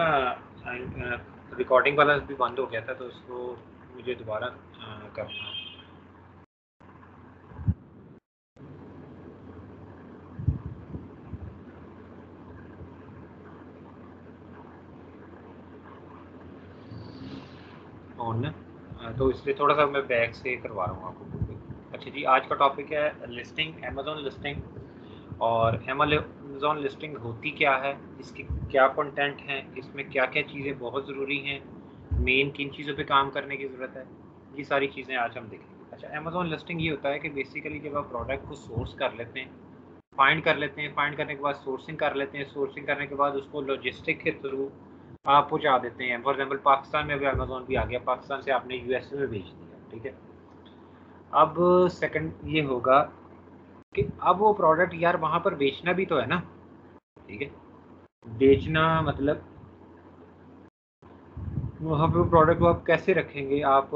ना रिकॉर्डिंग वाला भी बंद हो गया था, तो उसको मुझे दोबारा करना। ऑन ना, तो इसलिए थोड़ा सा मैं बैक से करवा रहा हूँ आपको। अच्छा जी, आज का टॉपिक है लिस्टिंग, अमेज़ॉन लिस्टिंग। और अमेज़ॉन लिस्टिंग होती क्या है, इसके क्या कंटेंट हैं, इसमें क्या क्या चीज़ें बहुत ज़रूरी हैं, मेन किन चीज़ों पे काम करने की ज़रूरत है, ये सारी चीज़ें आज हम देखेंगे। अच्छा, अमेज़ॉन लिस्टिंग ये होता है कि बेसिकली जब आप प्रोडक्ट को सोर्स कर लेते हैं, फाइंड कर लेते हैं, फाइंड करने के बाद सोर्सिंग कर लेते हैं, सोर्सिंग करने के बाद उसको लॉजिस्टिक के थ्रू आप पहुँचा देते हैं। फॉर एग्जांपल पाकिस्तान में अभी अमेज़ॉन भी आ गया, पाकिस्तान से आपने यूएसए में भेज दिया, ठीक है। अब सेकंड ये होगा कि अब वो प्रोडक्ट यार वहाँ पर बेचना भी तो है ना, ठीक है। बेचना मतलब वहाँ पे प्रोडक्ट को आप कैसे रखेंगे, आप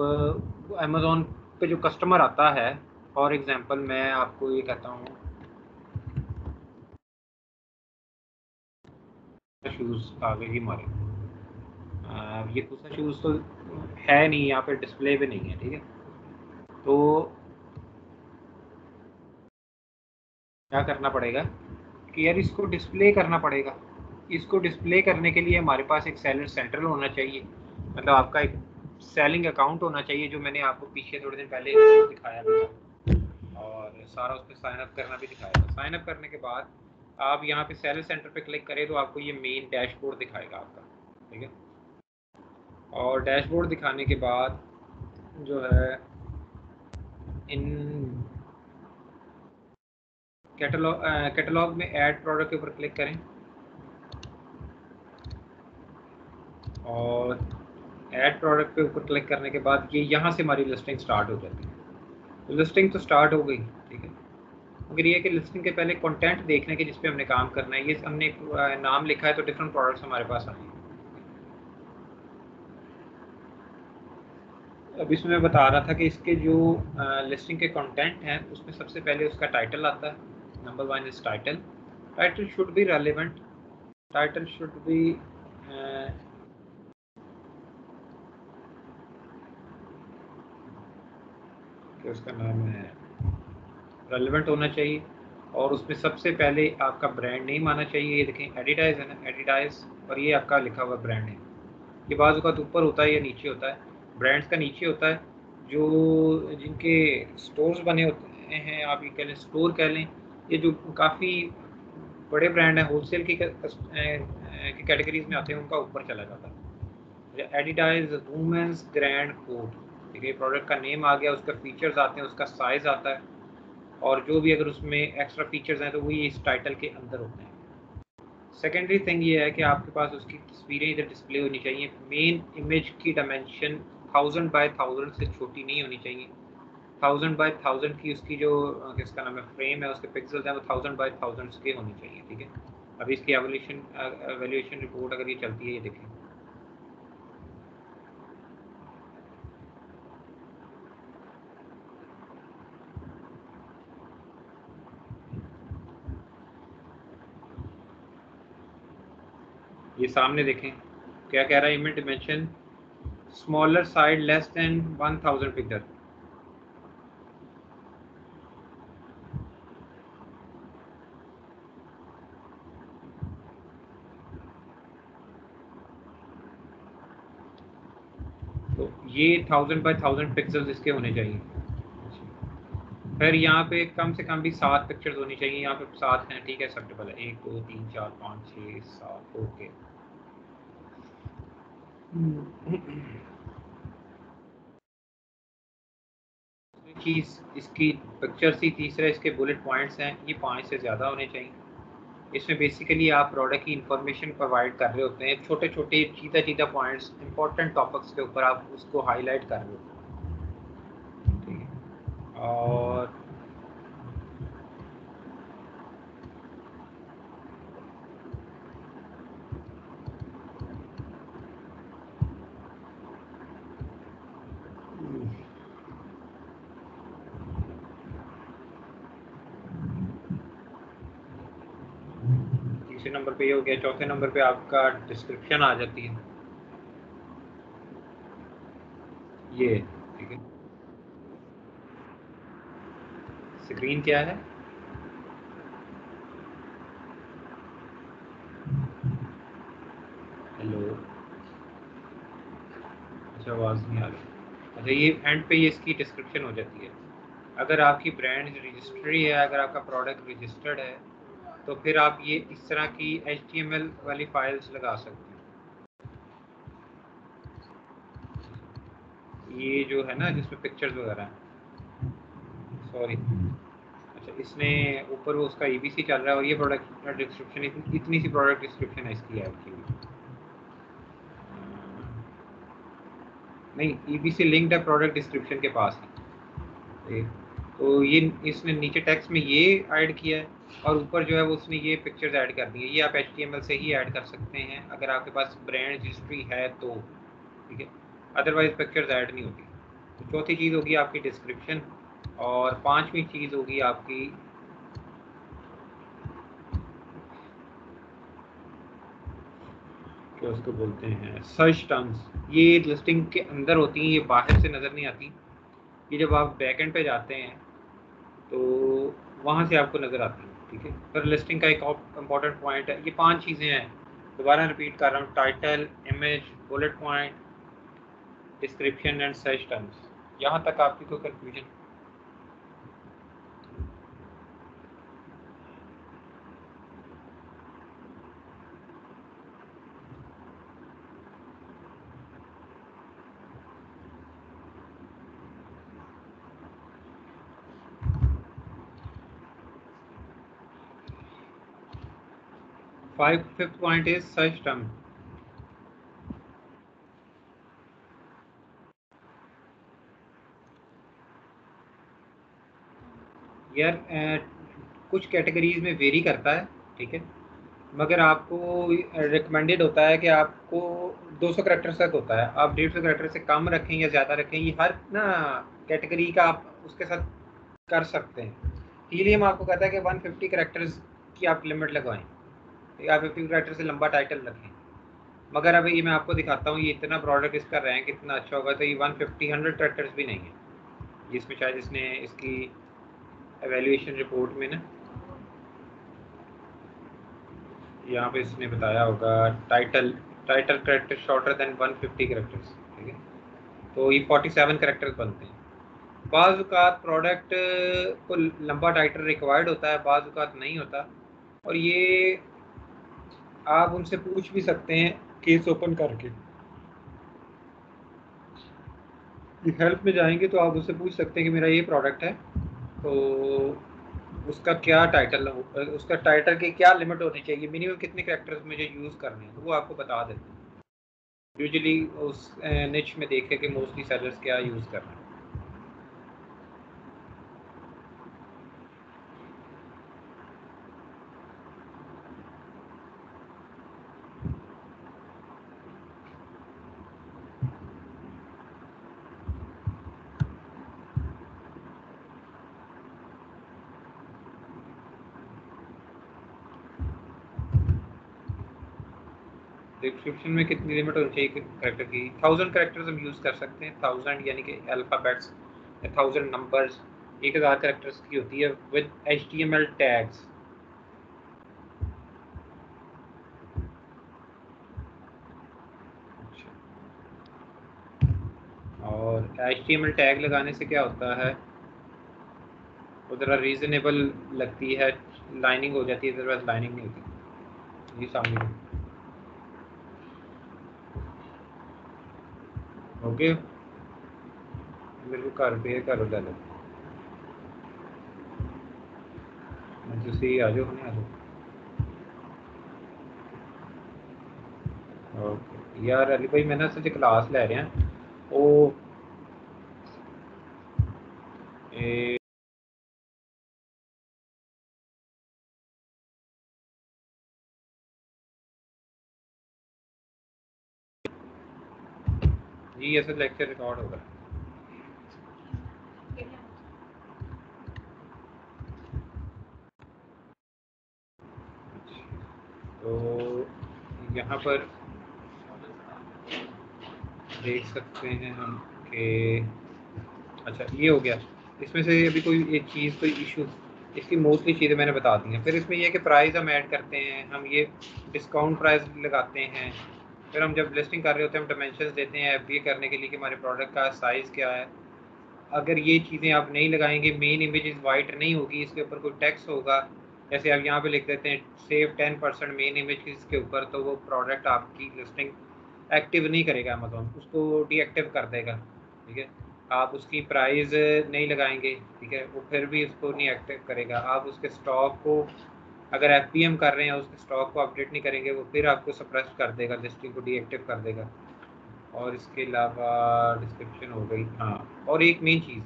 अमेज़ॉन पे जो कस्टमर आता है, फॉर एग्जांपल मैं आपको ये कहता हूँ शूज़ आ गए हमारे, ये दूसरा शूज़ तो है नहीं यहाँ पे, डिस्प्ले पे नहीं है, ठीक है। तो क्या करना पड़ेगा कि यार इसको डिस्प्ले करना पड़ेगा। इसको डिस्प्ले करने के लिए हमारे पास एक सेलर सेंट्रल होना चाहिए, मतलब आपका एक सेलिंग अकाउंट होना चाहिए, जो मैंने आपको पीछे थोड़े दिन पहले दिखाया था, और सारा उस पर साइन अप करना भी दिखाया था। साइन अप करने के बाद आप यहाँ पे सेलर सेंटर पे क्लिक करें तो आपको ये मेन डैशबोर्ड दिखाएगा आपका, ठीक है। और डैशबोर्ड दिखाने के बाद जो है इन कैटलॉग में ऐड प्रोडक्ट के ऊपर क्लिक करें, और ऐड प्रोडक्ट पे ऊपर क्लिक करने के बाद ये यहाँ से हमारी लिस्टिंग स्टार्ट हो जाती है। तो लिस्टिंग तो स्टार्ट हो गई, ठीक है। मगर ये है कि लिस्टिंग के पहले कंटेंट देखने के जिस पे हमने काम करना है, ये हमने नाम लिखा है तो डिफरेंट प्रोडक्ट्स हमारे पास आए हैं। अब इसमें मैं बता रहा था कि इसके जो लिस्टिंग के कंटेंट हैं उसमें सबसे पहले उसका टाइटल आता है। Number 1 is title. Title should be relevant, title should be कि उसका नाम है रेलिवेंट होना चाहिए, और उसमें सबसे पहले आपका ब्रांड नेम आना चाहिए। ये देखें एडिडाइज है ना, एडिडाइज, और ये आपका लिखा हुआ ब्रांड नेम। ये बाज़ औक़ात ऊपर होता है या नीचे होता है, ब्रांड्स का नीचे होता है। जो जिनके स्टोर्स बने होते हैं, आप ये कह लें स्टोर कह लें, ये जो काफ़ी बड़े ब्रांड हैं होलसेल की कैटेगरीज में आते हैं, उनका ऊपर चला जाता है। एडिडाइज वुमेंस ग्रैंड कोट, ठीक है। प्रोडक्ट का नेम आ गया, उसका फीचर्स आते हैं, उसका साइज़ आता है, और जो भी अगर उसमें एक्स्ट्रा फीचर्स हैं तो वही इस टाइटल के अंदर होते हैं। सेकेंडरी थिंग ये है कि आपके पास उसकी तस्वीरें इधर डिस्प्ले होनी चाहिए। मेन इमेज की डायमेंशन 1000 बाय 1000 से छोटी नहीं होनी चाहिए। 1000 बाय 1000 की उसकी जो किसका नाम है फ्रेम है, उसके पिक्सल्स हैं, वो 1000 बाय 1000 के होनी चाहिए, ठीक है। अभी इसकी एवल्यूशन रिपोर्ट अगर ये चलती है, ये देखें, ये सामने देखें क्या कह रहा है। Image dimension smaller side less than 1000 pixel. तो ये 1000 बाय 1000 पिक्सल्स इसके होने चाहिए। फिर यहाँ पे कम से कम भी 7 पिक्चर्स होनी चाहिए। यहाँ पे 7 हैं, ठीक है, एक्सेप्टेबल है। 1 2 3 4 5 6 7, ओके। चीज़ इसकी पिक्चर्स ही, तीसरा इसके बुलेट पॉइंट्स हैं, ये 5 से ज़्यादा होने चाहिए। इसमें बेसिकली आप प्रोडक्ट की इन्फॉर्मेशन प्रोवाइड कर रहे होते हैं, छोटे छोटे चीता चीता पॉइंट्स, इंपॉर्टेंट टॉपिक्स के ऊपर आप उसको हाईलाइट कर रहे होते हैं, ठीक है। और तीसरे नंबर पे ये हो गया। चौथे नंबर पे आपका डिस्क्रिप्शन आ जाती है, ये ठीक है। स्क्रीन क्या है? हेलो, अच्छा आवाज़ नहीं आ रही। अच्छा, ये एंड पे ये इसकी डिस्क्रिप्शन हो जाती है। अगर आपकी ब्रांड रजिस्ट्री है, अगर आपका प्रोडक्ट रजिस्टर्ड है, तो फिर आप ये इस तरह की HTML वाली फाइल्स लगा सकते हैं। ये जो है ना जिसमें पिक्चर्स वगैरह हैं, सॉरी, अच्छा इसमें ऊपर वो उसका EBC चल रहा है और ये प्रोडक्ट डिस्क्रिप्शन, इतनी सी प्रोडक्ट डिस्क्रिप्शन है इसकी ऐड की हुई। नहीं, EBC लिंक्ड है प्रोडक्ट डिस्क्रिप्शन के पास है। तो ये इसने नीचे टेक्स्ट में ये ऐड किया है और ऊपर जो है वो उसने ये पिक्चर्स ऐड कर दी है। ये आप HTML से ही ऐड कर सकते हैं अगर आपके पास ब्रांड रजिस्ट्री है तो, ठीक है, अदरवाइज पिक्चर्स ऐड नहीं होती। तो चौथी चीज़ होगी आपकी डिस्क्रिप्शन, और पांचवी चीज़ होगी आपकी क्या उसको बोलते हैं, सर्च टर्म्स। ये लिस्टिंग के अंदर होती हैं, ये बाहर से नज़र नहीं आती। ये जब आप बैकएंड पे जाते हैं तो वहाँ से आपको नज़र आती है, ठीक है। पर लिस्टिंग का एक और इम्पॉर्टेंट पॉइंट है, ये 5 चीज़ें हैं, दोबारा रिपीट कर रहा हूँ, title, image, bullet point, description and search terms. यहाँ तक आपकी कोई confusion? 5th point is search term. यार कुछ कैटेगरीज में वेरी करता है, ठीक है, मगर आपको रिकमेंडेड होता है कि आपको 200 करैक्टर्स तक होता है। आप 150 करैक्टर से कम रखें या ज़्यादा रखें, ये हर ना कैटेगरी का आप उसके साथ कर सकते हैं। हीलियम आपको कहता है कि 150 करैक्टर्स की आप लिमिट लगवाएं, आप 50 करैक्टर से लंबा टाइटल रखें। मगर अभी ये मैं आपको दिखाता हूँ, ये इतना प्रोडक्ट इसका रैंक इतना अच्छा होगा, तो ये 150 करैक्टर्स भी नहीं है। जिसमें शायद इसने इसकी एवेल्यूएशन रिपोर्ट में ना यहाँ पे इसने बताया होगा title character shorter than 150 characters, ठीक है, तो ये 47 करेक्टर्स बनते हैं। बाज़ औक़ात प्रोडक्ट को लंबा टाइटल रिक्वायर्ड होता है, बाज़ औक़ात नहीं होता, और ये आप उनसे पूछ भी सकते हैं केस ओपन करके। हेल्प में जाएंगे तो आप उससे पूछ सकते हैं कि मेरा ये प्रोडक्ट है, तो उसका क्या टाइटल, उसका टाइटल की क्या लिमिट होनी चाहिए, मिनिमम कितने कैरेक्टर्स मुझे यूज़ करने हैं, वो आपको बता देते हैं। यूजुअली उस निच में देखे कि मोस्टली सेलर्स क्या यूज़ कर रहे हैं। डिस्क्रिप्शन में कितनी लिमिट होनी चाहिए कैरेक्टर की? 1000 कैरेक्टर्स हम यूज़ कर सकते हैं। 1000 यानी कि अल्फ़ाबेट्स या 1000 नंबर्स, 1000 कैरेक्टर्स की होती है विद HTML टैग्स। और HTML टैग लगाने से क्या होता है, वो ज़रा रीज़नेबल लगती है, लाइनिंग हो जाती है, अदरवाइज लाइनिंग नहीं होती। जी सामने ओके, मेरे को घर पे घर ले लो, ਤੁਸੀਂ आ जाओ, नहीं आ जाओ। ओके यार अली भाई, मैं ना असल क्लास लै रहा, वो जी असल लेक्चर रिकॉर्ड होगा। तो यहाँ पर देख सकते हैं हम कि अच्छा ये हो गया। इसमें से अभी कोई एक चीज़ कोई इशू, इसकी मोस्टली चीज़ें मैंने बता दी हैं। फिर इसमें ये है कि प्राइस हम ऐड करते हैं, हम ये डिस्काउंट प्राइस लगाते हैं। फिर हम जब लिस्टिंग कर रहे होते हैं हम डायमेंशंस देते हैं एफबीए करने के लिए कि हमारे प्रोडक्ट का साइज़ क्या है। अगर ये चीज़ें आप नहीं लगाएंगे, मेन इमेज वाइट नहीं होगी, इसके ऊपर कोई टेक्स्ट होगा, जैसे आप यहाँ पे लिख देते हैं सेव 10% मेन इमेज के ऊपर, तो वो प्रोडक्ट आपकी लिस्टिंग एक्टिव नहीं करेगा अमेज़ॉन, उसको डीएक्टिव कर देगा। ठीक है, आप उसकी प्राइस नहीं लगाएंगे, ठीक है, वो फिर भी उसको नहीं एक्टिव करेगा। आप उसके स्टॉक को अगर एफपीएम कर रहे हैं, उसके स्टॉक को अपडेट नहीं करेंगे, वो फिर आपको सप्रेस कर देगा, लिस्टिंग को डीएक्टिव कर देगा। और इसके अलावा डिस्क्रिप्शन हो गई। हाँ, और एक मेन चीज़,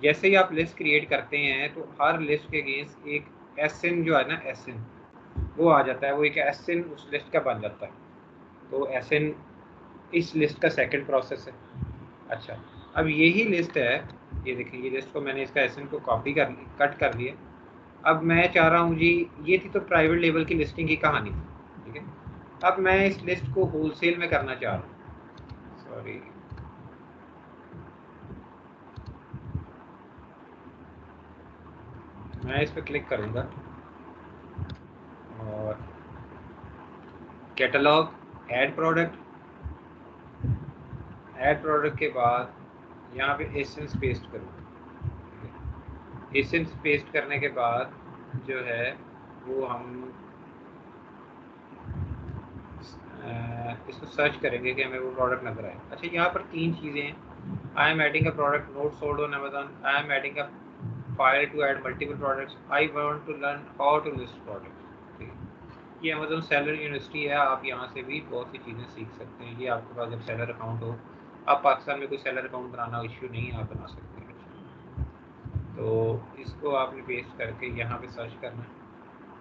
जैसे ही आप लिस्ट क्रिएट करते हैं तो हर लिस्ट के अगेंस्ट एक एसएन जो है ना, एसएन वो आ जाता है, वो एक एसएन उस लिस्ट का बन जाता है। तो एसएन इस लिस्ट का सेकंड प्रोसेस है। अच्छा, अब यही लिस्ट है, ये देखिए ये लिस्ट को मैंने इसका एसएन को कॉपी कर कट कर लिया। अब मैं चाह रहा हूँ जी, ये थी तो प्राइवेट लेवल की लिस्टिंग की कहानी थी, ठीक है। अब मैं इस लिस्ट को होलसेल में करना चाह रहा हूँ, सॉरी, मैं इस पर क्लिक करूँगा और catalogue, add product, add product के बाद यहाँ पे एसेंस पेस्ट करूँगा। एसेंस पेस्ट करने के बाद जो है वो हम इसको सर्च करेंगे कि हमें वो प्रोडक्ट नजर आए। अच्छा, यहाँ पर तीन चीज़ें हैं। I am adding a product not sold on Amazon, I am adding a file to add multiple products, I want to learn how to list products. ये अमेजन सेलर यूनिवर्सिटी है, आप यहाँ से भी बहुत सी चीज़ें सीख सकते हैं। ये आपके पास जब सेलर अकाउंट हो, आप पाकिस्तान में कोई सेलर अकाउंट बनाना इश्यू नहीं है, आप बना सकते हैं। तो इसको आपने पेस्ट करके यहाँ पे सर्च करना है,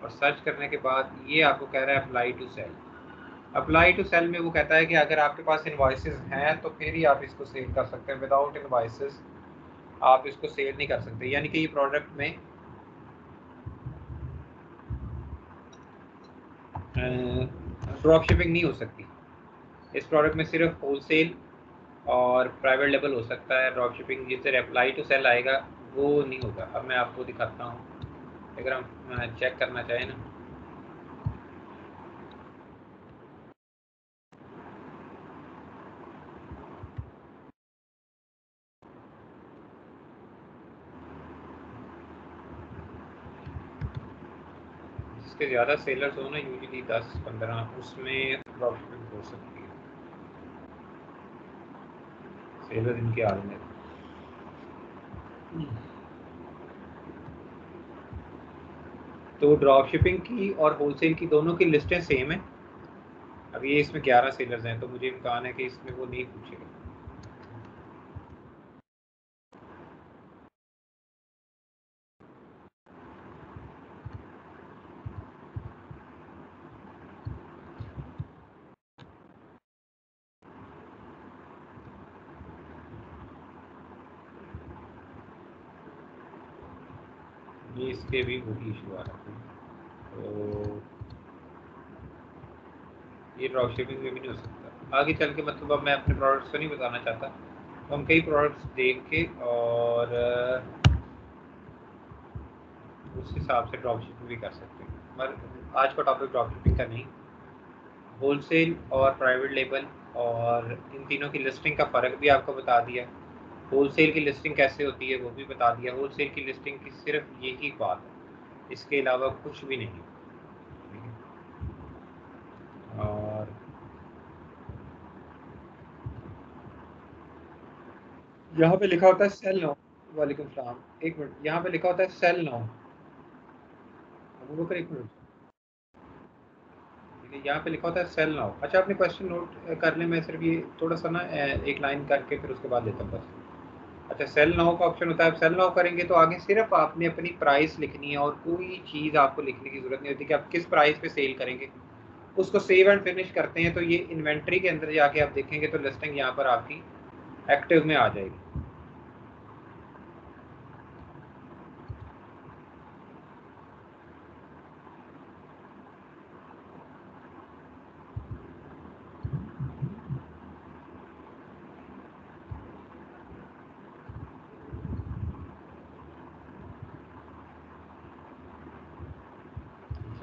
और सर्च करने के बाद ये आपको कह रहा है apply to sell. Apply to sell में वो कहता है कि अगर आपके पास इनवॉइसेस हैं तो फिर ही आप इसको सेल कर सकते हैं, विदाउट इनवॉइसेस आप इसको सेल नहीं कर सकते। यानी कि ये प्रोडक्ट में ड्रॉप शिपिंग नहीं हो सकती। इस प्रोडक्ट में सिर्फ होलसेल और प्राइवेट लेवल हो सकता है। ड्रॉप शिपिंग जिससे अप्लाई टू सेल आएगा वो नहीं होगा। अब मैं आपको दिखाता हूँ, अगर हम चेक करना चाहें ना, जिसके ज़्यादा सेलर्स हो ना, यूजली 10-15, उसमें ड्रॉप शिपिंग हो सकती है। सेलर इनके हाल में। तो ड्रॉप शिपिंग की और होलसेल की दोनों की लिस्टें सेम है। अब ये इसमें 11 सेलर्स हैं, तो मुझे इम्कान है कि इसमें वो नहीं पूछेगा। ये इसके भी वही इशू आ रहा है। तो ये ड्रॉप शिपिंग में भी नहीं हो सकता आगे चल के। मतलब अब मैं अपने प्रोडक्ट्स को नहीं बताना चाहता, तो हम कई प्रोडक्ट्स देख के और उस हिसाब से ड्रॉप शिपिंग भी कर सकते हैं। मगर आज का टॉपिक ड्रॉप शिपिंग का नहीं, होलसेल और प्राइवेट लेबल और इन तीनों की लिस्टिंग का फ़र्क भी आपको बता दिया। होलसेल की लिस्टिंग कैसे होती है वो भी बता दिया। होलसेल की लिस्टिंग की सिर्फ यही बात है, इसके अलावा कुछ भी नहीं। और यहाँ पे लिखा होता है सेल नाउ। वालेकुम सलाम, एक मिनट, यहाँ पे लिखा होता है सेल नाउ। अबू बकर एक मिनट, ठीक है, यहाँ पे लिखा होता है सेल नाउ। अच्छा, आपने क्वेश्चन नोट कर ले, मैं सिर्फ ये थोड़ा सा ना एक लाइन करके फिर उसके बाद लेता हूँ बस। अच्छा, सेल नाउ का ऑप्शन होता है। आप सेल नाउ करेंगे तो आगे सिर्फ आपने अपनी प्राइस लिखनी है, और कोई चीज़ आपको लिखने की ज़रूरत नहीं होती कि आप किस प्राइस पे सेल करेंगे। उसको सेव एंड फिनिश करते हैं तो ये इन्वेंट्री के अंदर जाके आप देखेंगे तो लिस्टिंग यहाँ पर आपकी एक्टिव में आ जाएगी।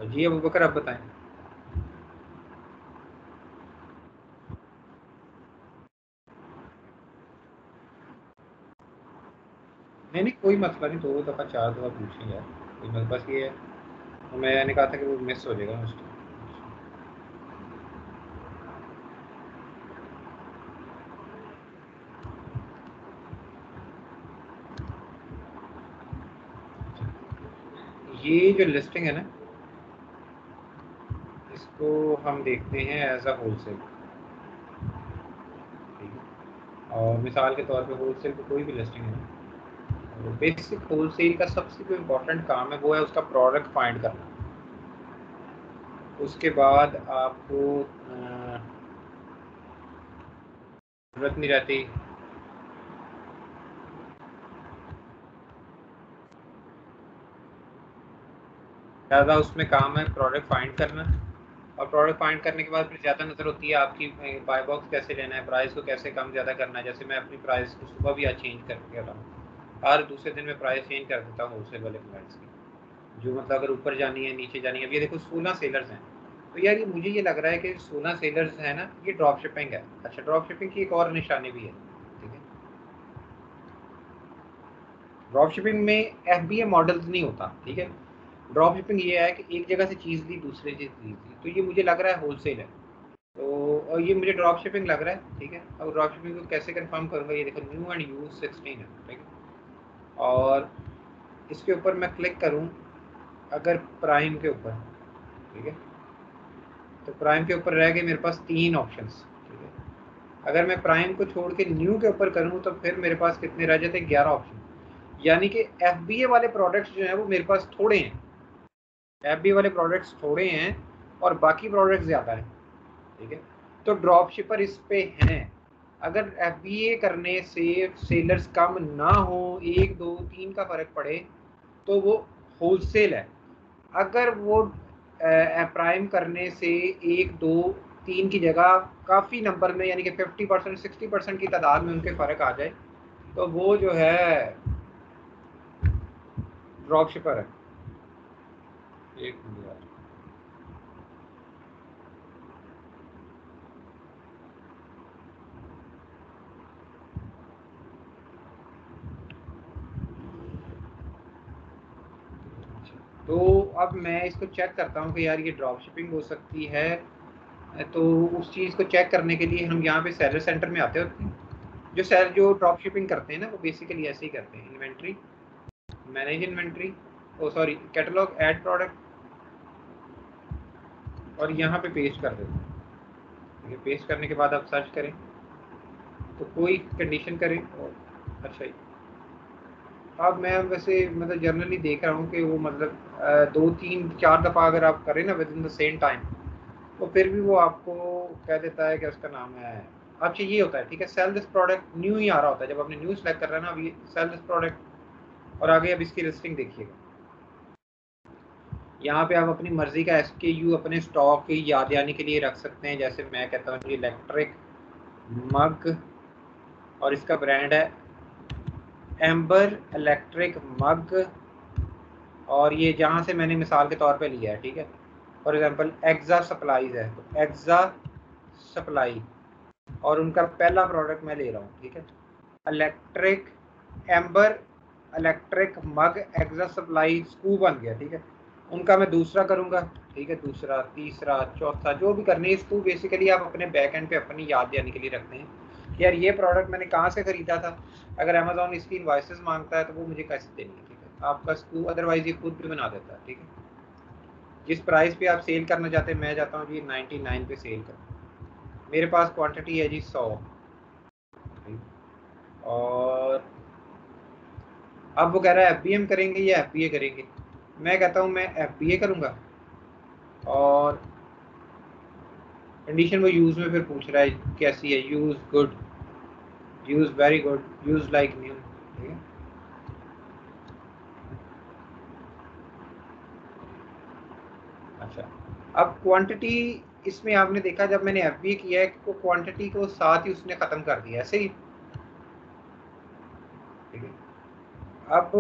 जी अबू बकर आप बताएं। नहीं नहीं कोई मसला नहीं, 2 दफ़ा 4 दफ़ा पूछें यार, कोई मसला, बस ये है तो मैंने कहा था कि वो मिस हो जाएगा उस टाइम। ये जो लिस्टिंग है ना, इसको हम देखते हैं एज अ होलसेल, ठीक है। और मिसाल के तौर पे होलसेल पे कोई भी लिस्टिंग है ना, बेसिक होलसेल का सबसे जो इम्पोर्टेंट काम है वो है उसका प्रोडक्ट फाइंड करना। उसके बाद आपको ज़रूरत नहीं रहती, ज़्यादा उसमें काम है प्रोडक्ट फाइंड करना। और प्रोडक्ट फाइंड करने के बाद फिर ज़्यादा नज़र होती है आपकी बाय बॉक्स कैसे लेना है, प्राइस को कैसे कम ज़्यादा करना है। जैसे मैं अपनी प्राइस को सुबह भी आज चेंज करके रहा हूँ, हर दूसरे दिन में प्राइस चेंज कर देता हूँ होलसेल वाले प्राइस की, जो मतलब अगर ऊपर जानी है नीचे जानी है। अब ये देखो 16 सेलर्स हैं, तो यार ये मुझे ये लग रहा है कि 16 सेलर्स है ना, ये ड्रॉप शिपिंग है। अच्छा, ड्रॉप शिपिंग की एक और निशानी भी है, ठीक है। ड्रॉप शिपिंग में एफबीए मॉडल्स नहीं होता, ठीक है। ड्रॉप शिपिंग ये है कि एक जगह से चीज़ ली दूसरे चीज़ ली, तो ये मुझे लग रहा है होलसेल है। तो और ये मुझे ड्रॉप शिपिंग लग रहा है, ठीक है। अब ड्रॉप शिपिंग को कैसे कंफर्म करूँगा, ये देखो न्यू एंड यूज 16 है, ठीक है। और इसके ऊपर मैं क्लिक करूँ अगर प्राइम के ऊपर, ठीक है, तो प्राइम के ऊपर रह गए मेरे पास 3 ऑप्शंस, ठीक है। अगर मैं प्राइम को छोड़ के न्यू के ऊपर करूँ तो फिर मेरे पास कितने रह जाते हैं, 11 ऑप्शन। यानी कि एफबीए वाले प्रोडक्ट्स जो हैं वो मेरे पास थोड़े हैं, एफबीए वाले प्रोडक्ट्स थोड़े हैं और बाकी प्रोडक्ट्स ज़्यादा हैं, ठीक है। तो ड्रॉप शिपर इस पे हैं। अगर एफबीए करने से सेलर्स कम ना हो, 1 2 3 का फ़र्क पड़े, तो वो होलसेल है। अगर वो प्राइम करने से 1 2 3 की जगह काफ़ी नंबर में, यानी कि 50% 60% की तादाद में उनके फ़र्क आ जाए, तो वो जो है ड्रॉप शिपर है। एक मिनट यार, तो अब मैं इसको चेक करता हूँ कि यार ये ड्रॉप शिपिंग हो सकती है। तो उस चीज़ को चेक करने के लिए हम यहाँ पे सेलर सेंटर में आते होते हैं। जो ड्रॉप शिपिंग करते हैं ना, वो बेसिकली ऐसे ही करते हैं। इन्वेंट्री, मैनेज इन्वेंट्री, ओ सॉरी, कैटलॉग, ऐड प्रोडक्ट, और यहाँ पे पेस्ट कर देते हैं। ये पेस्ट करने के बाद आप सर्च करें तो कोई कंडीशन करें और अच्छा ही। अब मैं वैसे मतलब जनरली देख रहा हूँ कि वो मतलब 2 3 4 दफ़ा अगर आप करें ना with in the same time, तो फिर भी वो आपको कह देता है कि उसका नाम है। अच्छा ये होता है, ठीक है, सेल दिस प्रोडक्ट न्यू ही आ रहा होता है जब आपने न्यू सेलेक्ट कर रहा है ना। अभी सेल दिस प्रोडक्ट, और आगे अब इसकी लिस्टिंग देखिएगा। यहाँ पे आप अपनी मर्जी का SKU अपने स्टॉक याद आने के लिए रख सकते हैं। जैसे मैं कहता हूँ जी इलेक्ट्रिक मग, और इसका ब्रांड है एम्बर इलेक्ट्रिक मग, और ये जहाँ से मैंने मिसाल के तौर पे लिया है, ठीक है। फॉर एग्जांपल एक्जा सप्लाईज है, तो एक्जा सप्लाई, और उनका पहला प्रोडक्ट मैं ले रहा हूँ, ठीक है। इलेक्ट्रिक एम्बर इलेक्ट्रिक मग एक्जा सप्लाई स्कूप बन गया, ठीक है। उनका मैं दूसरा करूँगा, ठीक है, दूसरा, तीसरा, चौथा, जो भी करने। इसको बेसिकली आप अपने बैक एंड पे अपनी याद देने के लिए रखते हैं कि यार ये प्रोडक्ट मैंने कहाँ से ख़रीदा था। अगर अमेजोन इसकी इनवॉइसेस मांगता है तो वो मुझे कैसे देनी है, ठीक है। आपका स्कूप अदरवाइज ये खुद भी बना देता है, ठीक है। जिस प्राइस पे आप सेल करना चाहते हैं, मैं चाहता हूँ जी 99 पे सेल करूँ। मेरे पास क्वांटिटी है जी 100, और अब वो कह रहा है FBM करेंगे या FBA करेंगे। मैं कहता हूँ मैं FBA करूँगा, और कंडीशन वो यूज़ में फिर पूछ रहा है कैसी है, use good, use very good, use like new, ठीक है। अच्छा, अब क्वांटिटी, इसमें आपने देखा जब मैंने FBA किया है तो क्वांटिटी को साथ ही उसने ख़त्म कर दिया, ऐसे ही, ठीक है। अब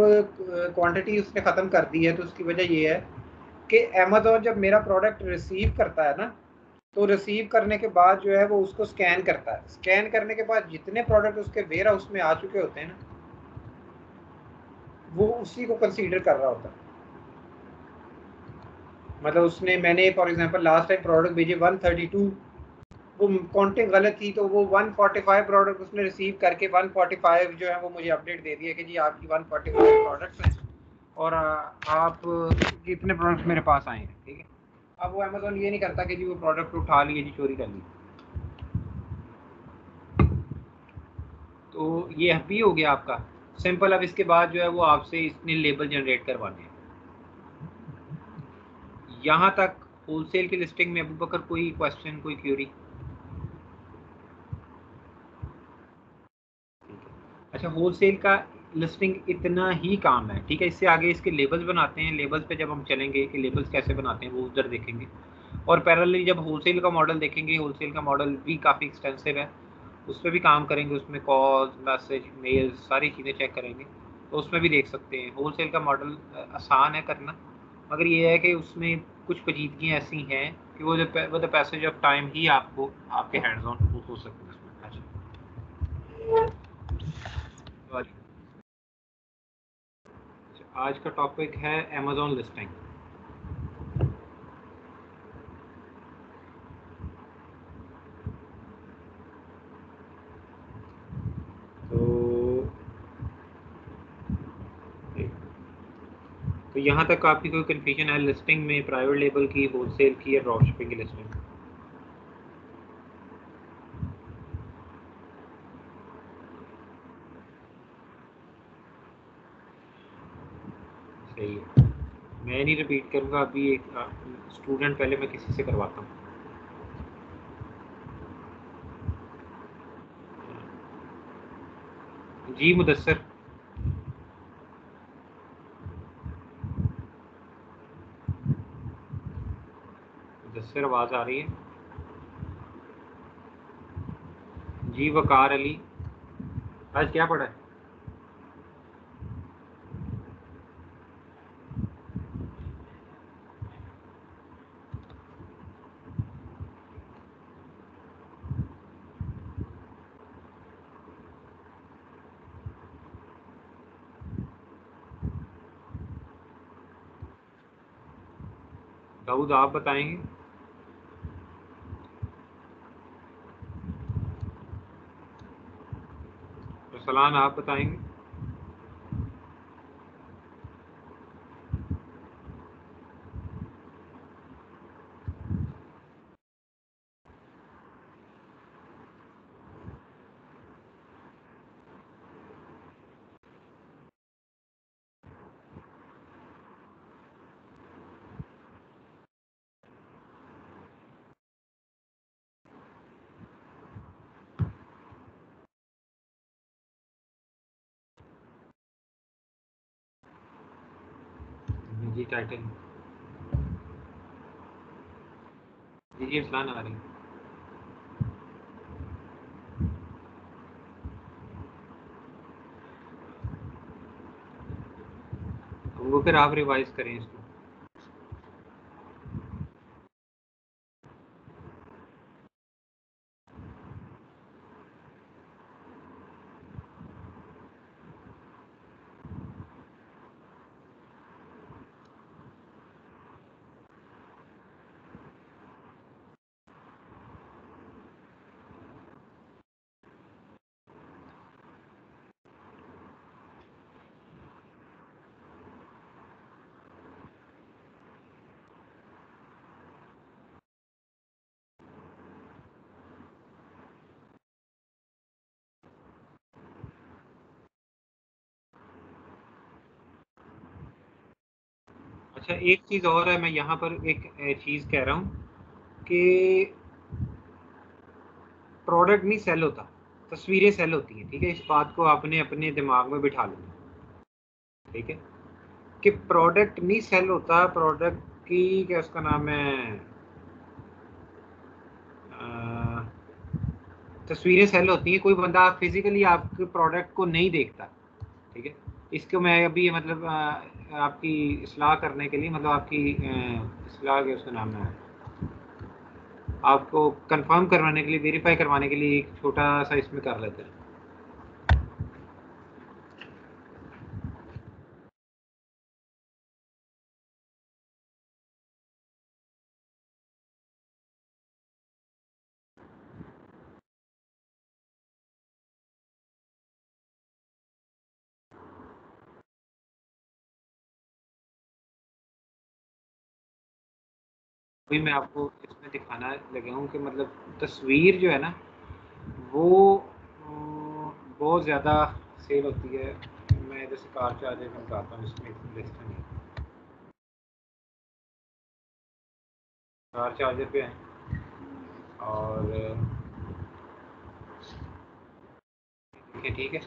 क्वांटिटी उसने ख़त्म कर दी है, तो उसकी वजह ये है कि अमेज़ॉन जब मेरा प्रोडक्ट रिसीव करता है ना, तो रिसीव करने के बाद जो है वो उसको स्कैन करता है। स्कैन करने के बाद जितने प्रोडक्ट उसके वेयर हाउस में आ चुके होते हैं ना, वो उसी को कंसीडर कर रहा होता है। मतलब उसने, मैंने for example last time product भेजे 132, वो काउंटिंग गलत थी, तो वो 145 प्रोडक्ट उसने रिसीव करके 145 जो है वो मुझे अपडेट दे दिया कि जी आपकी 145 प्रोडक्ट्स हैं और आप कितने प्रोडक्ट्स मेरे पास आए हैं। ठीक है, अब वो अमेज़ॉन ये नहीं करता कि जी वो प्रोडक्ट उठा लिए जी, चोरी कर ली। तो ये भी हो गया आपका सिंपल। अब इसके बाद जो है वो आपसे इसने लेबल जनरेट करवाने हैं। यहाँ तक होलसेल की लिस्टिंग में अबू बकर कोई क्वेश्चन, कोई क्यूरी? अच्छा, होलसेल का लिस्टिंग इतना ही काम है। ठीक है, इससे आगे इसके लेबल्स बनाते हैं। लेबल्स पे जब हम चलेंगे कि लेबल्स कैसे बनाते हैं वो उधर देखेंगे, और पैरेलली जब होलसेल का मॉडल देखेंगे, होलसेल का मॉडल भी काफ़ी एक्सटेंसिव है, उस पर भी काम करेंगे। उसमें कॉल्स, मैसेज, मेल, सारी चीज़ें चेक करेंगे, तो उसमें भी देख सकते हैं। होलसेल का मॉडल आसान है करना, मगर ये है कि उसमें कुछ पेचीदगियाँ ऐसी हैं कि वो with the passage of time ही आपको आपके हैंड्स ऑन हो सकते हैं उसमें। अच्छा, आज का टॉपिक है अमेज़ॉन लिस्टिंग। तो यहाँ तक आपकी कोई कन्फ्यूजन है लिस्टिंग में, प्राइवेट लेबल की, होलसेल की या ड्रॉप शिपिंग की लिस्टिंग? सही है, मैं नहीं रिपीट करूँगा। अभी एक स्टूडेंट, पहले मैं किसी से करवाता हूँ। जी मुदस्सर, मुदस्सर आवाज़ आ रही है? जी वकार अली, आज क्या पढ़ा है? दाऊद आप बताएंगे? रसलान आप बताएंगे? जी टाइटल, जी जी रसलान आ रही है। वो फिर आप रिवाइज करें इसको। अच्छा, एक चीज़ और है, मैं यहाँ पर एक चीज़ कह रहा हूँ कि प्रोडक्ट नहीं सेल होता, तस्वीरें सेल होती हैं। ठीक है, इस बात को आपने अपने दिमाग में बिठा लेना। ठीक है, कि प्रोडक्ट नहीं सेल होता, प्रोडक्ट की क्या उसका नाम है, तस्वीरें सेल होती हैं। कोई बंदा फिजिकली आपके प्रोडक्ट को नहीं देखता। ठीक है, इसको मैं अभी मतलब आपकी इस्लाह करने के लिए, मतलब आपकी इस्लाह के उसका नाम है, आपको कंफर्म करवाने के लिए, वेरीफाई करवाने के लिए एक छोटा सा इसमें कर लेते हैं। अभी मैं आपको इसमें दिखाना लगा हूँ कि मतलब तस्वीर जो है ना वो बहुत ज़्यादा सेल होती है। मैं जैसे कार चार्जर में बताता हूँ, इसमें लिस्ट नहीं, कार चार्जर पे है और ठीक है।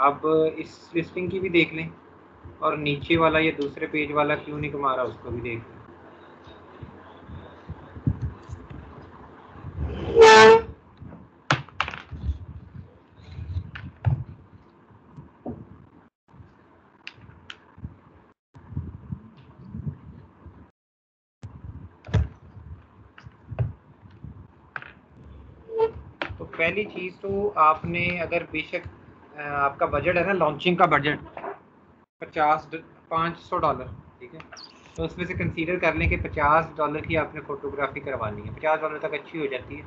अब इस लिस्टिंग की भी देख लें और नीचे वाला ये दूसरे पेज वाला क्यों नहीं कमा रहा उसको भी देख लें। तो पहली चीज़ तो आपने, अगर बेशक आपका बजट है ना, लॉन्चिंग का बजट 500 डॉलर, ठीक है, तो उसमें से कंसीडर कर लें कि $50 की आपने फ़ोटोग्राफी करवानी है। $50 तक अच्छी हो जाती है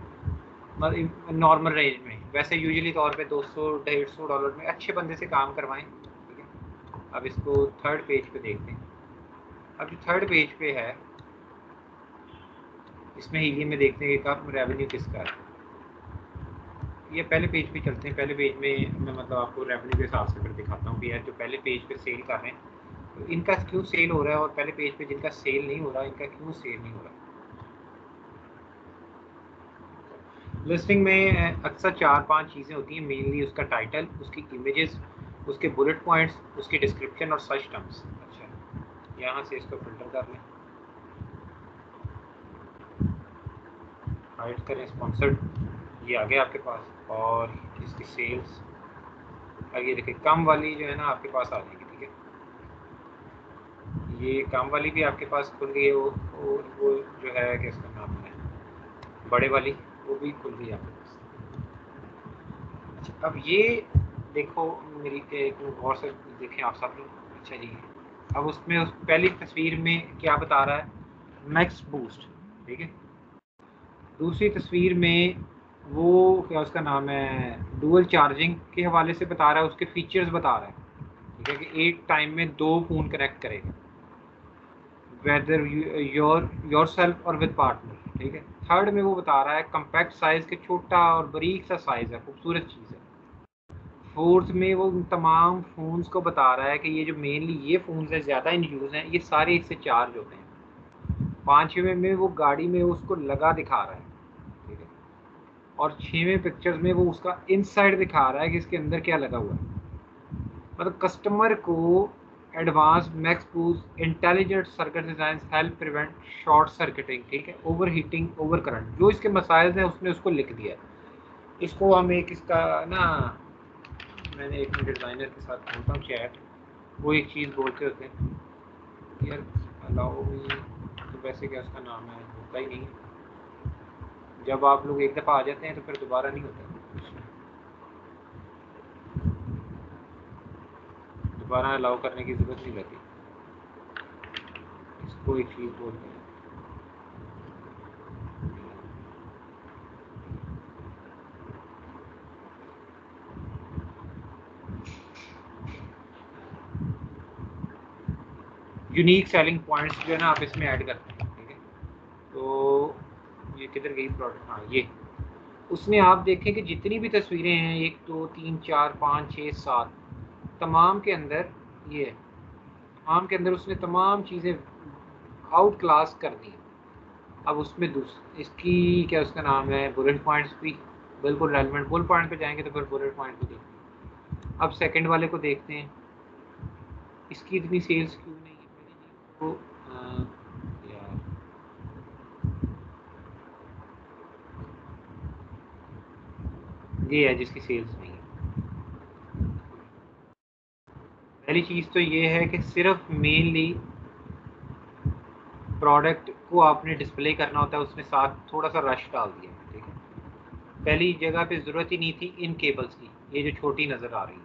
मतलब नॉर्मल रेंज में। वैसे यूजुअली तौर पे 200-150 डॉलर में अच्छे बंदे से काम करवाएं, ठीक है। अब इसको थर्ड पेज पे देखते हैं। अब जो थर्ड पेज पे है इसमें हीलियम में देखते हैं कि कब रेवेन्यू किसका है। ये पहले पेज पे चलते हैं। पहले पेज में मैं मतलब आपको रेवेन्यू के हिसाब से फिर दिखाता हूँ कि यार जो पहले पेज पे सेल कर रहे हैं तो इनका क्यों सेल हो रहा है, और पहले पेज पे जिनका सेल नहीं हो रहा इनका क्यों सेल नहीं हो रहा। लिस्टिंग में अक्सर 4-5 चीज़ें होती हैं मेनली, उसका टाइटल, उसकी इमेजेस, उसके बुलेट पॉइंट्स, उसकी डिस्क्रिप्शन और सर्च टर्म्स। अच्छा, यहाँ से इसको फिल्टर कर लें, हाइड करें स्पॉन्सर्ड, ये आ गया आपके पास। और इसकी सेल्स, अब ये देखिए कम वाली जो है ना आपके पास आ जाएगी, ठीक है। ये कम वाली भी आपके पास खुल गई है, वो जो है कि इसका नाम है बड़े वाली, वो भी खुल गई आपके पास। अच्छा, अब ये देखो मेरी एक गौर से देखें आप सब लोग। अच्छा जी, अब उसमें उस पहली तस्वीर में क्या बता रहा है, मैक्स बूस्ट, ठीक है। दूसरी तस्वीर में वो क्या उसका नाम है, डुअल चार्जिंग के हवाले से बता रहा है, उसके फीचर्स बता रहा है, ठीक है, कि एक टाइम में 2 फ़ोन कनेक्ट करेगा, वेदर योर सेल्फ और विद पार्टनर, ठीक है। थर्ड में वो बता रहा है कम्पैक्ट साइज़ के, छोटा और बारीक सा साइज़ है, खूबसूरत चीज़ है। फोर्थ में वो तमाम फ़ोन्स को बता रहा है कि ये जो मेनली ये फ़ोन्स है ज़्यादा इन यूज़ हैं, ये सारे इससे चार्ज होते हैं। पाँचवें में वो गाड़ी में उसको लगा दिखा रहा है, ठीक है। और छवें पिक्चर्स में वो उसका इनसाइड दिखा रहा है कि इसके अंदर क्या लगा हुआ है। मतलब कस्टमर को advance max boost intelligent circuit design help prevent short circuiting, ठीक है, ओवर हीटिंग, ओवर करंट, जो इसके मसाइल हैं उसने उसको लिख दिया है। इसको हम एक इसका ना, मैंने एक डिज़ाइनर के साथ बोलता हूँ चैट, वो एक चीज़ बोलते होते हैं यार अलाउ मी, तो वैसे क्या उसका नाम है, होता ही नहीं। जब आप लोग एक दफ़ा आ जाते हैं तो फिर दोबारा नहीं होता, दोबारा अलाउ करने की ज़रूरत नहीं रहती। इसको एक चीज़ बोलते हैं, यूनिक सेलिंग पॉइंट्स जो है ना आप इसमें ऐड करते हैं, ठीक है। तो ये किधर गई प्रोडक्ट, हाँ ये, उसमें आप देखें कि जितनी भी तस्वीरें हैं 1 2 3 4 5 6 7, तमाम के अंदर ये है, तमाम के अंदर उसने तमाम चीज़ें आउट क्लास कर दी। अब उसमें इसकी क्या उसका नाम है, बुलेट पॉइंट्स भी बिल्कुल रेलिवेंट, बुलेट पॉइंट पे जाएंगे तो फिर बुलेट पॉइंट भी देखते हैं। अब सेकंड वाले को देखते हैं, इसकी इतनी सेल्स क्यों नहीं है। पहली चीज़ तो यार ये है जिसकी सेल्स नहीं है। पहली चीज़ तो ये है कि सिर्फ मेनली प्रोडक्ट को आपने डिस्प्ले करना होता है, उसने साथ थोड़ा सा रश डाल दिया, ठीक है। पहली जगह पे ज़रूरत ही नहीं थी इन केबल्स की, ये जो छोटी नज़र आ रही है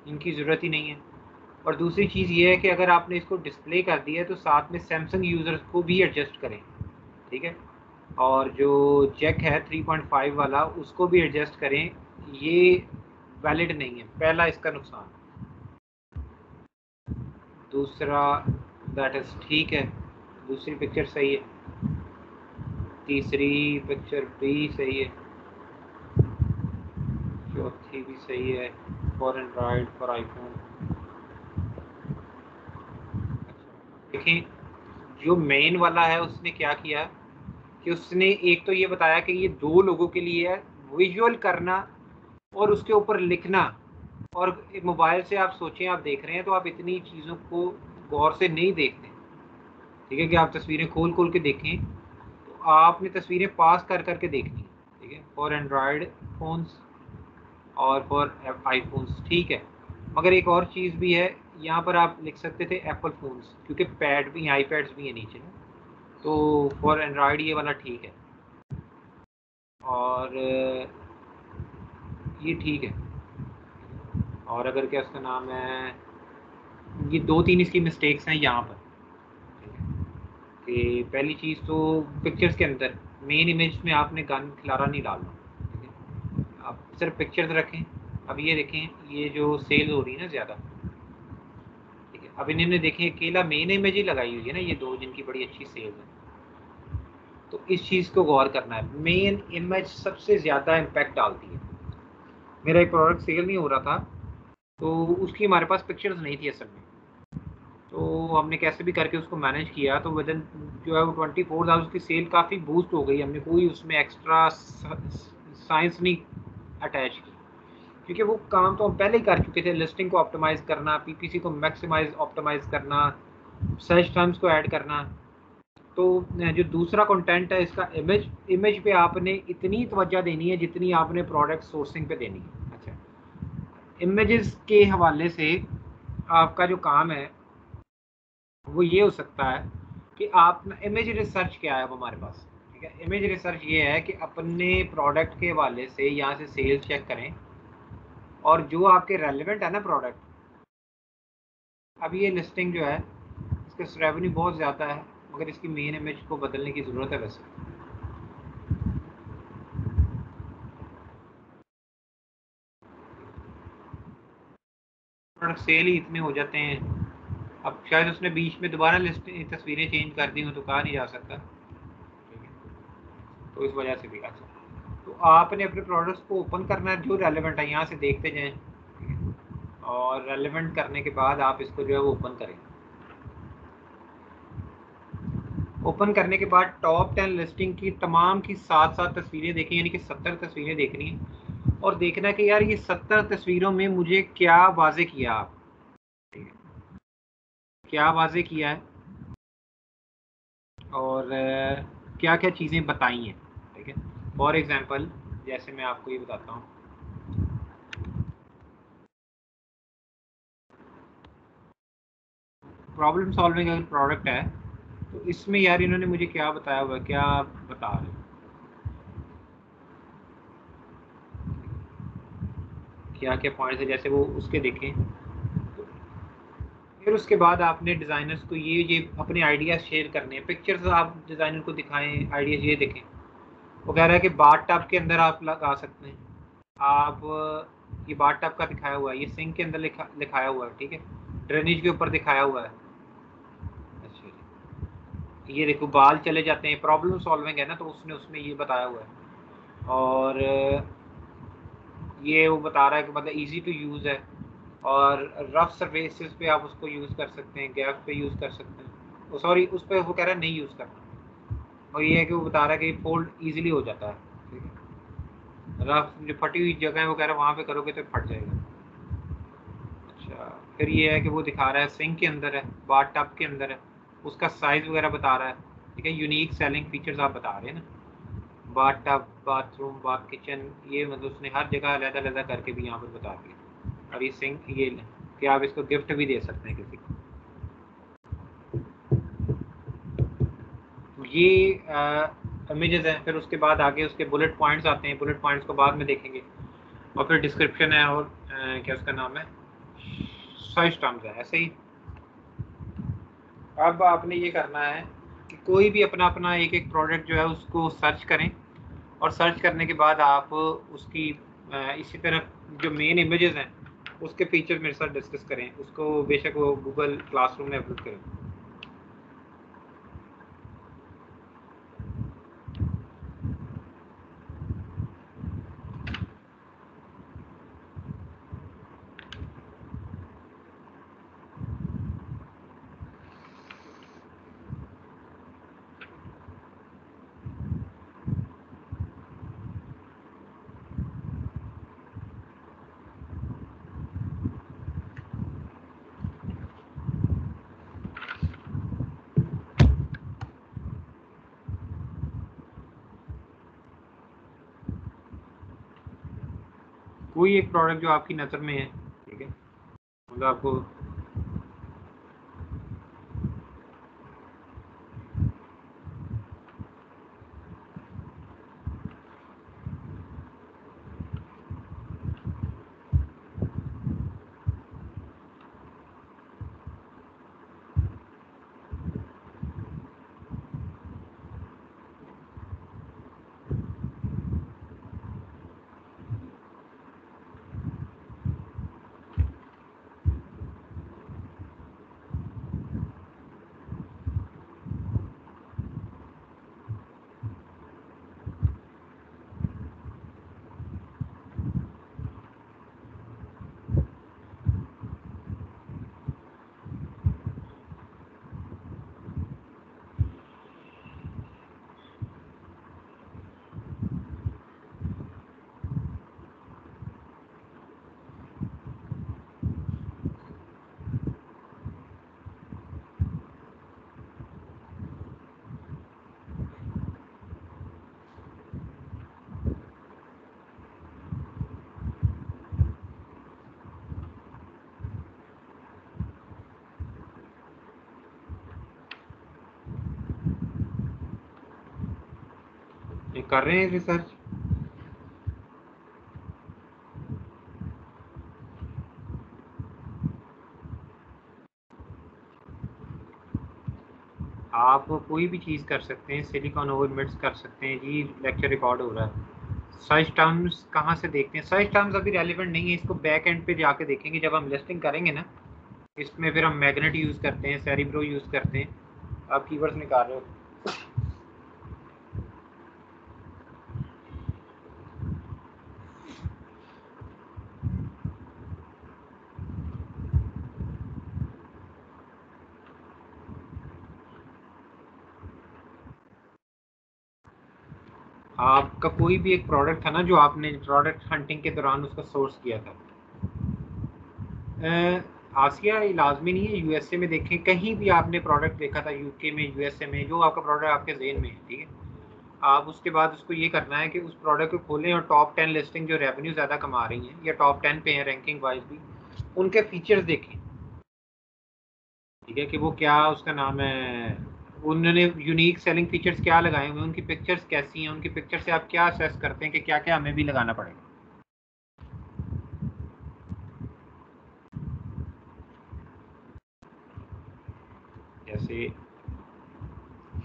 इनकी ज़रूरत ही नहीं है। और दूसरी चीज़ ये है कि अगर आपने इसको डिस्प्ले कर दिया है तो साथ में सैमसंग यूज़र्स को भी एडजस्ट करें, ठीक है। और जो जैक है 3.5 वाला उसको भी एडजस्ट करें, ये वैलिड नहीं है, पहला इसका नुकसान। दूसरा दैट इज़ ठीक है, दूसरी पिक्चर सही है, तीसरी पिक्चर भी सही है, चौथी भी सही है, फॉर एंड्रॉयड फॉर आईफोन। देखें जो मेन वाला है उसने क्या किया कि उसने एक तो ये बताया कि ये 2 लोगों के लिए है, विजुअल करना और उसके ऊपर लिखना। और मोबाइल से आप सोचें, आप देख रहे हैं तो आप इतनी चीज़ों को गौर से नहीं देखते, ठीक है, कि आप तस्वीरें खोल खोल के देखें, तो आपने तस्वीरें पास कर करके देखनी है, ठीक है, फॉर एंड्रॉयड फ़ोन्स और फॉर आईफोन्स, ठीक है। मगर एक और चीज़ भी है, यहाँ पर आप लिख सकते थे एप्पल फ़ोन्स, क्योंकि पैड भी आईपैड्स भी है नीचे ना, तो फॉर एंड्रॉयड ये वाला ठीक है। और ये ठीक है। और अगर क्या उसका नाम है, ये 2-3 इसकी मिस्टेक्स हैं यहाँ पर, कि पहली चीज़ तो पिक्चर्स के अंदर मेन इमेज में आपने गन खिलारा नहीं डालना, ठीक है, आप सिर्फ पिक्चर्स रखें। अब ये देखें, ये जो सेल हो रही है ना ज़्यादा, ठीक है, अब इन्होंने देखें अकेला मेन इमेज ही लगाई हुई है ना, ये 2 जिनकी बड़ी अच्छी सेल है, तो इस चीज़ को गौर करना है, मेन इमेज सबसे ज़्यादा इम्पैक्ट डालती है। मेरा एक प्रोडक्ट सेल नहीं हो रहा था, तो उसकी हमारे पास पिक्चर्स नहीं थी असल में, तो हमने कैसे भी करके उसको मैनेज किया, तो विदिन जो है वो 24 आवर्स की सेल काफ़ी बूस्ट हो गई। हमने कोई उसमें एक्स्ट्रा साइंस नहीं अटैच की, क्योंकि वो काम तो हम पहले ही कर चुके थे, लिस्टिंग को ऑप्टिमाइज़ करना, पीपीसी को मैक्सिमाइज ऑप्टिमाइज़ करना, सर्च टर्म्स को ऐड करना। तो जो दूसरा कंटेंट है इसका, इमेज, इमेज पे आपने इतनी तवज्जो देनी है जितनी आपने प्रोडक्ट सोर्सिंग पे देनी है। अच्छा, इमेजेस के हवाले से आपका जो काम है वो ये हो सकता है कि आप इमेज रिसर्च क्या है अब हमारे पास, ठीक है। इमेज रिसर्च ये है कि अपने प्रोडक्ट के हवाले से यहाँ से सेल्स चेक करें, और जो आपके रेलिवेंट है ना प्रोडक्ट, अब ये लिस्टिंग जो है इसका रेवेन्यू बहुत ज़्यादा है, मगर इसकी मेन इमेज को बदलने की ज़रूरत है। वैसे प्रोडक्ट सेल ही इतने हो जाते हैं, अब शायद उसने बीच में दोबारा लिस्ट तस्वीरें चेंज कर दी हो तो कहा नहीं जा सकता, ठीक है, तो इस वजह से भी। अच्छा, तो आपने अपने प्रोडक्ट्स को ओपन करना है, जो रेलेवेंट है यहाँ से देखते जाएं, ठीक है, और रेलेवेंट करने के बाद आप इसको जो है वो ओपन करें। ओपन करने के बाद टॉप 10 लिस्टिंग की तमाम की साथ साथ तस्वीरें देखें, यानी कि 70 तस्वीरें देखनी है, और देखना कि यार ये 70 तस्वीरों में मुझे क्या वाजे किया आप, क्या वाजे किया है, और क्या क्या चीज़ें बताई हैं, ठीक है। फॉर एग्जांपल जैसे मैं आपको ये बताता हूँ, प्रॉब्लम सॉल्विंग अगर प्रोडक्ट है तो इसमें यार इन्होंने मुझे क्या बताया हुआ है, क्या बता रहे हैं, क्या क्या पॉइंट्स है, जैसे वो उसके देखें। फिर उसके बाद आपने डिज़ाइनर्स को ये अपने आइडियाज़ शेयर करने हैं, पिक्चर्स आप डिज़ाइनर को दिखाएं, आइडियाज़ ये देखें। वो कह रहा है कि बाथ टब के अंदर आप लगा सकते हैं, आप ये बाथ टब का दिखाया हुआ है, ये सिंक के अंदर लिखाया हुआ है, ठीक है, ड्रेनेज के ऊपर दिखाया हुआ है। अच्छा जी, ये देखो बाल चले जाते हैं, प्रॉब्लम सॉल्विंग है ना, तो उसने उसमें ये बताया हुआ है। और ये वो बता रहा है कि मतलब इजी टू यूज़ है, और रफ सरफेसेस पे आप उसको यूज़ कर सकते हैं, गैप पे यूज़ कर सकते हैं, वो सॉरी उस पर वो कह रहा है नहीं यूज़ करना। और ये है कि वो बता रहा है कि फोल्ड ईजिली हो जाता है, ठीक है, रफ जो फटी हुई जगह है वो कह रहा है वहाँ पे करोगे तो फट जाएगा। अच्छा, फिर ये है कि वो दिखा रहा है सिंक के अंदर है, बाथ टब के अंदर है, उसका साइज़ वगैरह बता रहा है, ठीक है, यूनिक सेलिंग फीचर्स आप बता रहे हैं ना, bath tub, bathroom, bath kitchen, ये मतलब उसने हर जगह अलग अलग करके भी यहाँ पर बता दिया। और ये सिंक, ये कि आप इसको गिफ्ट भी दे सकते हैं किसी को। ये इमेजेस हैं। फिर उसके बाद आगे उसके बुलेट पॉइंट्स आते हैं, बुलेट पॉइंट्स को बाद में देखेंगे। और फिर डिस्क्रिप्शन है और क्या उसका नाम है, सर्च टर्म्स है। ऐसे ही अब आपने ये करना है कि कोई भी अपना अपना एक एक प्रोडक्ट जो है उसको सर्च करें, और सर्च करने के बाद आप उसकी इसी तरह जो मेन इमेजेस हैं उसके फीचर्स मेरे साथ डिस्कस करें। उसको बेशक वो गूगल क्लासरूम में अपलोड करें। कोई एक प्रोडक्ट जो आपकी नज़र में है, ठीक है, मतलब आपको ये कर रहे हैं रिसर्च। आप कोई भी चीज़ कर सकते हैं, सिलिकॉन ओवन मिट्स कर सकते हैं जी। लेक्चर रिकॉर्ड हो रहा है। सर्च टर्म्स कहाँ से देखते हैं? सर्च टर्म्स अभी रेलिवेंट नहीं है, इसको बैक एंड पे जाके देखेंगे जब हम लिस्टिंग करेंगे ना। इसमें फिर हम मैग्नेट यूज़ करते हैं, सेरिब्रो यूज़ करते हैं। आप कीवर्ड्स निकाल रहे हो। आपका कोई भी एक प्रोडक्ट था ना जो आपने प्रोडक्ट हंटिंग के दौरान उसका सोर्स किया था, आसिया लाजमी नहीं है, यूएसए में देखें, कहीं भी आपने प्रोडक्ट देखा था, यूके में, यूएसए में, जो आपका प्रोडक्ट आपके जेन में है, ठीक है, आप उसके बाद उसको ये करना है कि उस प्रोडक्ट को खोलें और टॉप 10 लिस्टिंग जो रेवेन्यू ज़्यादा कमा रही हैं या टॉप 10 पे हैं रैंकिंग वाइज भी, उनके फीचर्स देखें, ठीक है, कि वो क्या उसका नाम है, उन्होंने यूनिक सेलिंग फीचर्स क्या लगाए हुए हैं, उनकी पिक्चर्स कैसी हैं, उनकी पिक्चर से आप क्या असेस करते हैं कि क्या क्या हमें भी लगाना पड़ेगा। जैसे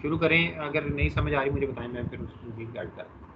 शुरू करें, अगर नहीं समझ आ रही मुझे बताएं, मैं फिर उसको गाइड करूँ।